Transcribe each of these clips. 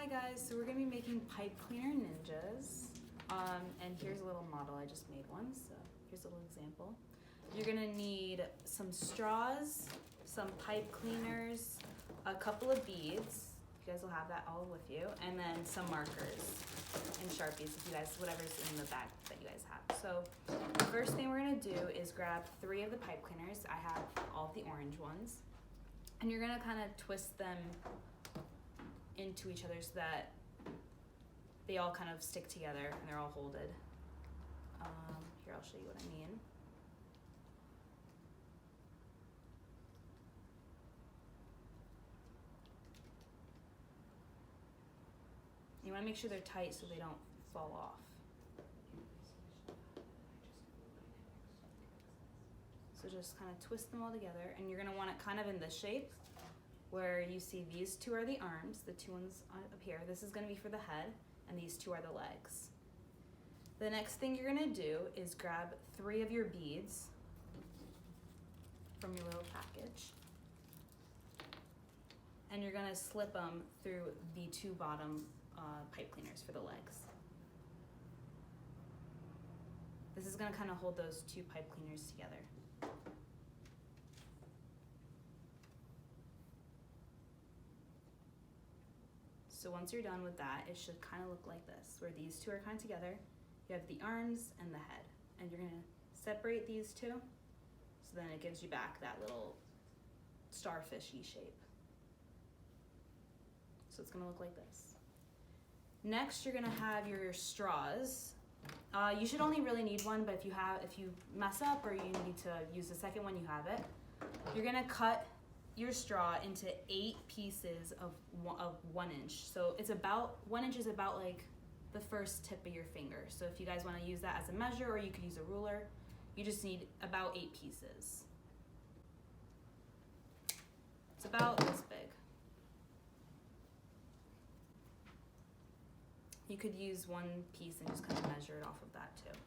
Hi guys, so we're gonna be making pipe cleaner ninjas. And here's a little model, I just made one, so here's a little example. You're gonna need some straws, some pipe cleaners, a couple of beads, you guys will have that all with you, and then some markers and Sharpies if you guys, whatever's in the bag that you guys have. So the first thing we're gonna do is grab 3 of the pipe cleaners. I have all of the orange ones. And you're gonna kind of twist them into each other so that they all kind of stick together and they're all holded. Here, I'll show you what I mean. You wanna make sure they're tight so they don't fall off. So just kind of twist them all together, and you're gonna want it kind of in this shape where you see these 2 are the arms, the 2 ones up here. This is gonna be for the head, and these 2 are the legs. The next thing you're gonna do is grab 3 of your beads from your little package, and you're gonna slip them through the 2 bottom pipe cleaners for the legs. This is gonna kind of hold those 2 pipe cleaners together. So once you're done with that, it should kind of look like this, where these 2 are kind of together. You have the arms and the head, and you're gonna separate these 2, so then it gives you back that little starfishy shape. So it's gonna look like this. Next, you're gonna have your straws. You should only really need 1, but if you mess up or you need to use the second one, you have it. You're gonna cut your straw into 8 pieces of 1 inch. So it's about 1 inch is about like the first tip of your finger. So if you guys want to use that as a measure, or you could use a ruler, you just need about 8 pieces. It's about this big. You could use 1 piece and just kind of measure it off of that too.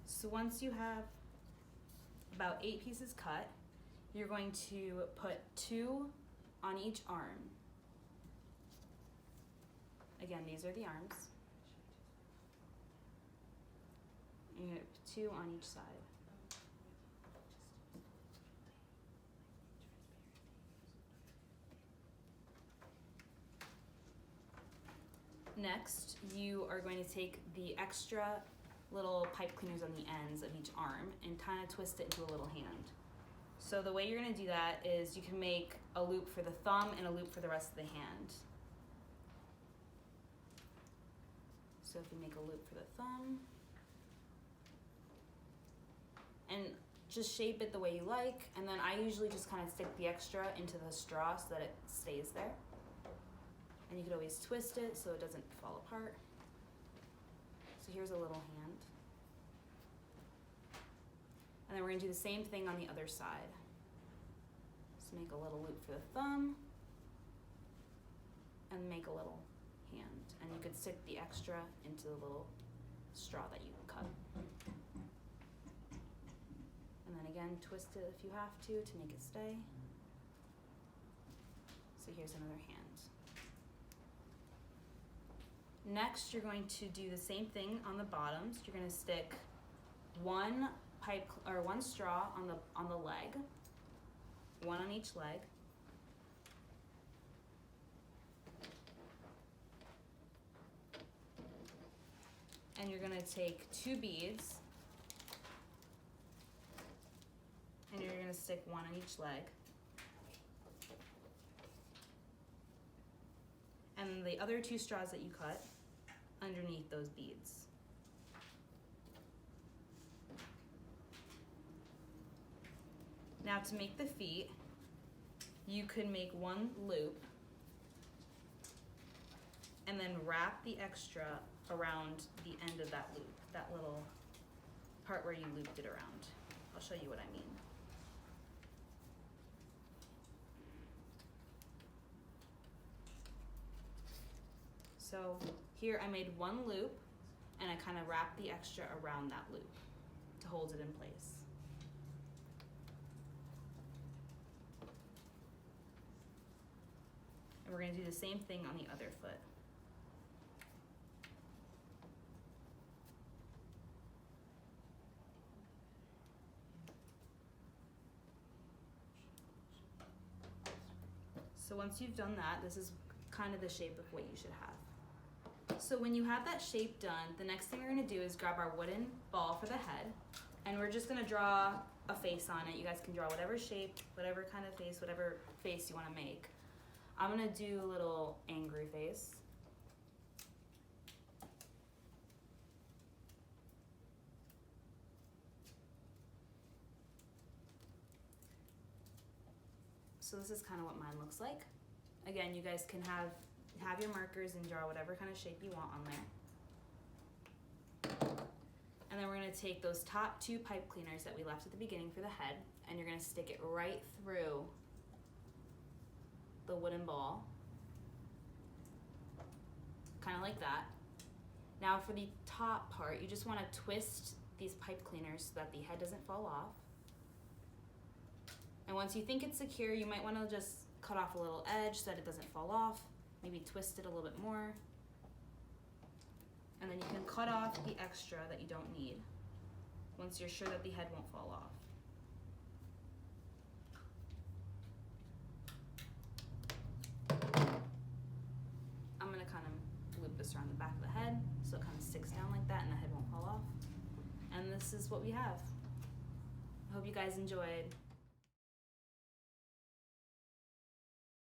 So once you have about 8 pieces cut, you're going to put 2 on each arm. Again, these are the arms. And you're gonna put 2 on each side. Next, you are going to take the extra little pipe cleaners on the ends of each arm and kind of twist it into a little hand. So the way you're going to do that is you can make a loop for the thumb and a loop for the rest of the hand. So if you make a loop for the thumb, and just shape it the way you like, and then I usually just kind of stick the extra into the straw so that it stays there. And you could always twist it so it doesn't fall apart. So here's a little hand. And then we're gonna do the same thing on the other side. So make a little loop for the thumb and make a little hand. And you could stick the extra into the little straw that you cut. And then again, twist it if you have to make it stay. So here's another hand. Next, you're going to do the same thing on the bottoms. You're going to stick 1 straw on the leg, 1 on each leg. And you're going to take 2 beads, and you're going to stick 1 on each leg. And the other 2 straws that you cut underneath those beads. Now to make the feet, you could make 1 loop and then wrap the extra around the end of that loop, that little part where you looped it around. I'll show you what I mean. So here I made one loop and I kind of wrap the extra around that loop to hold it in place. And we're going to do the same thing on the other foot. So once you've done that, this is kind of the shape of what you should have. So when you have that shape done, the next thing we're gonna do is grab our wooden ball for the head, and we're just gonna draw a face on it. You guys can draw whatever shape, whatever kind of face, whatever face you wanna make. I'm gonna do a little angry face. So this is kind of what mine looks like. Again, you guys can have your markers and draw whatever kind of shape you want on there. And then we're gonna take those top two pipe cleaners that we left at the beginning for the head, and you're gonna stick it right through the wooden ball. Kind of like that. Now for the top part, you just wanna twist these pipe cleaners so that the head doesn't fall off. And once you think it's secure, you might want to just cut off a little edge so that it doesn't fall off. Maybe twist it a little bit more. And then you can cut off the extra that you don't need once you're sure that the head won't fall off. I'm going to kind of loop this around the back of the head so it kind of sticks down like that and the head won't fall off. And this is what we have. I hope you guys enjoyed.